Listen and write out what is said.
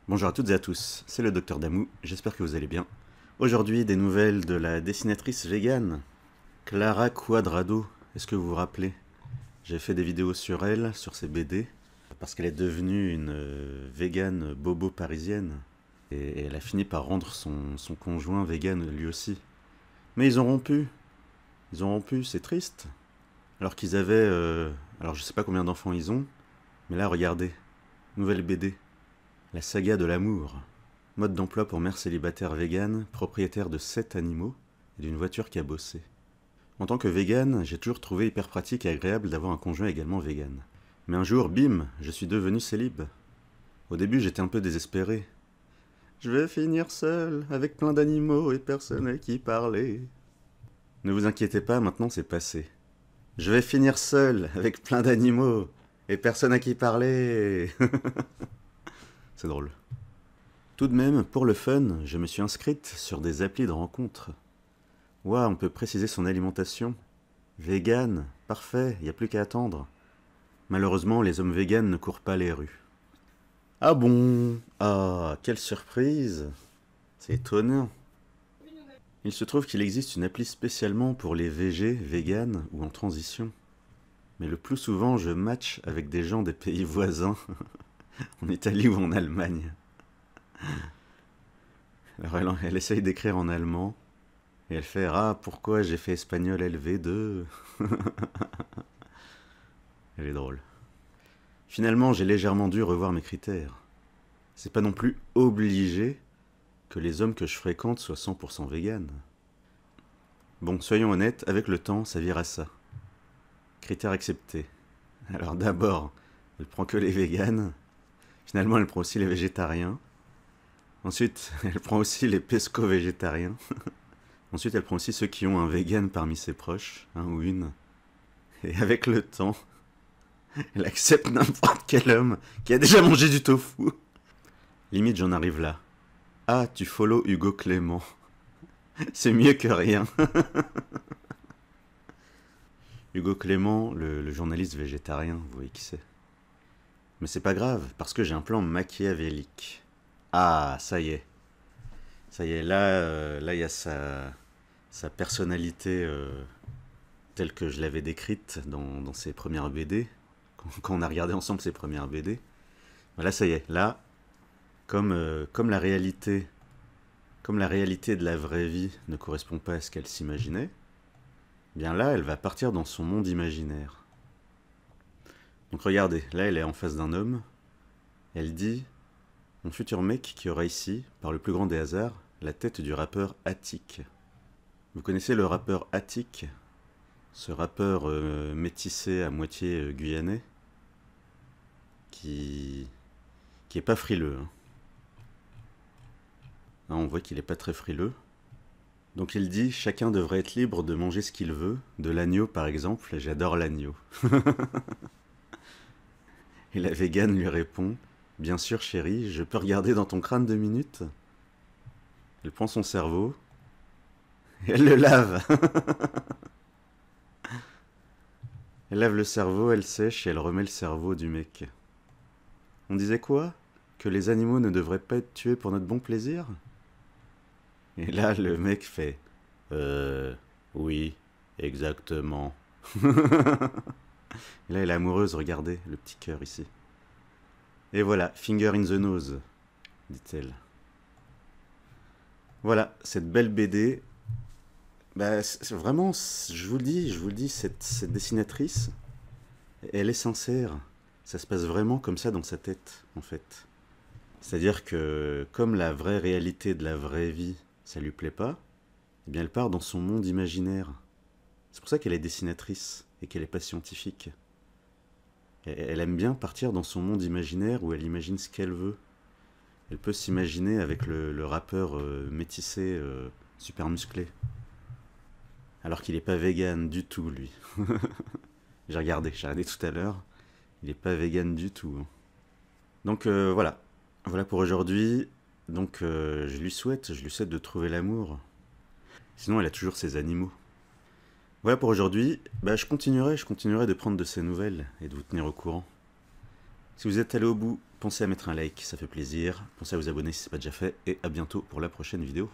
Bonjour à toutes et à tous, c'est le Docteur Damou, j'espère que vous allez bien. Aujourd'hui, des nouvelles de la dessinatrice végane, Clara Quadrado. Est-ce que vous vous rappelez? J'ai fait des vidéos sur elle, sur ses BD, parce qu'elle est devenue une végane bobo parisienne. Et elle a fini par rendre son conjoint végane lui aussi. Mais ils ont rompu, c'est triste. Alors qu'ils avaient... alors je sais pas combien d'enfants ils ont, mais là regardez, nouvelle BD. La saga de l'amour. Mode d'emploi pour mère célibataire végane, propriétaire de 7 animaux et d'une voiture cabossée. En tant que végane, j'ai toujours trouvé hyper pratique et agréable d'avoir un conjoint également végane. Mais un jour, bim, je suis devenu célib. Au début, j'étais un peu désespéré. Je vais finir seul, avec plein d'animaux et personne à qui parler. Ne vous inquiétez pas, maintenant c'est passé. Je vais finir seul, avec plein d'animaux et personne à qui parler. C'est drôle. Tout de même, pour le fun, je me suis inscrite sur des applis de rencontres. Ouah, on peut préciser son alimentation. Vegan, parfait, y a plus qu'à attendre. Malheureusement, les hommes véganes ne courent pas les rues. Ah bon? Ah, quelle surprise! C'est étonnant. Il se trouve qu'il existe une appli spécialement pour les végés, véganes ou en transition. Mais le plus souvent, je match avec des gens des pays voisins, en Italie ou en Allemagne. Alors elle essaye d'écrire en allemand, et elle fait « Ah, pourquoi j'ai fait espagnol LV2 ?» Elle est drôle. Finalement, j'ai légèrement dû revoir mes critères. C'est pas non plus obligé que les hommes que je fréquente soient 100% véganes. Bon, soyons honnêtes, avec le temps, ça vire à ça. Critères acceptés. Alors d'abord, elle prend que les véganes. Finalement, elle prend aussi les végétariens. Ensuite, elle prend aussi les pesco-végétariens. Ensuite, elle prend aussi ceux qui ont un vegan parmi ses proches, un ou une. Et avec le temps, elle accepte n'importe quel homme qui a déjà mangé du tofu. Limite, j'en arrive là. Ah, tu follow Hugo Clément. C'est mieux que rien. Hugo Clément, le journaliste végétarien, vous voyez qui c'est. Mais c'est pas grave, parce que j'ai un plan machiavélique. Ah, ça y est. Ça y est, là, il y a sa personnalité telle que je l'avais décrite dans ses premières BD, quand on a regardé ensemble ses premières BD. Là, ça y est, là, comme la réalité de la vraie vie ne correspond pas à ce qu'elle s'imaginait, bien là, elle va partir dans son monde imaginaire. Donc regardez, là, elle est en face d'un homme. Elle dit « Mon futur mec qui aura ici, par le plus grand des hasards, la tête du rappeur Attic. » Vous connaissez le rappeur Attic? Ce rappeur métissé à moitié guyanais qui est pas frileux. Hein. Hein, on voit qu'il est pas très frileux. Donc il dit « Chacun devrait être libre de manger ce qu'il veut, de l'agneau par exemple, j'adore l'agneau. » Et la végane lui répond « Bien sûr chérie, je peux regarder dans ton crâne 2 minutes ?» Elle prend son cerveau et elle le lave. Elle lave le cerveau, elle sèche et elle remet le cerveau du mec. On disait quoi? Que les animaux ne devraient pas être tués pour notre bon plaisir? Et là, le mec fait oui, exactement. Et là, elle est amoureuse, regardez, le petit cœur ici. Et voilà, finger in the nose, dit-elle. Voilà, cette belle BD. Bah, c'est vraiment, je vous le dis, cette dessinatrice, elle est sincère. Ça se passe vraiment comme ça dans sa tête, en fait. C'est-à-dire que, comme la vraie réalité de la vraie vie, ça lui plaît pas, eh bien elle part dans son monde imaginaire. C'est pour ça qu'elle est dessinatrice et qu'elle n'est pas scientifique. Elle aime bien partir dans son monde imaginaire où elle imagine ce qu'elle veut. Elle peut s'imaginer avec le rappeur métissé super musclé. Alors qu'il n'est pas vegan du tout, lui. J'ai regardé tout à l'heure. Il n'est pas vegan du tout. Hein. Donc voilà. Voilà pour aujourd'hui. Donc je lui souhaite de trouver l'amour. Sinon, elle a toujours ses animaux. Voilà pour aujourd'hui. Bah, je continuerai de prendre de ses nouvelles et de vous tenir au courant. Si vous êtes allé au bout, Pensez à mettre un like, ça fait plaisir. Pensez à vous abonner si ce n'est pas déjà fait. Et à bientôt pour la prochaine vidéo.